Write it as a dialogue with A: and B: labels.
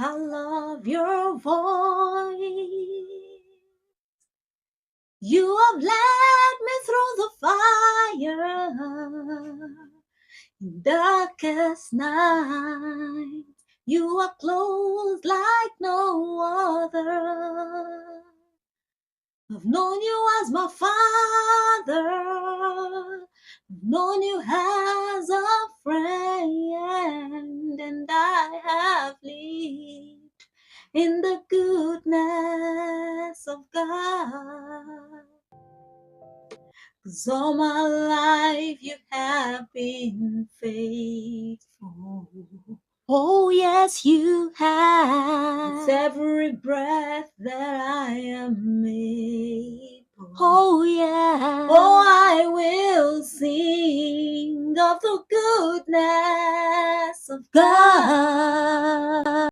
A: I love your voice. You have led me through the fire in darkest night. You are close like no other. I've known you as my father, I've known you as a friend, and I have lived in the goodness of God. 'Cause all my life you have been faithful. Oh, yes, you have. With every breath that I am able. Oh, yeah. Oh, I will sing of the goodness of God.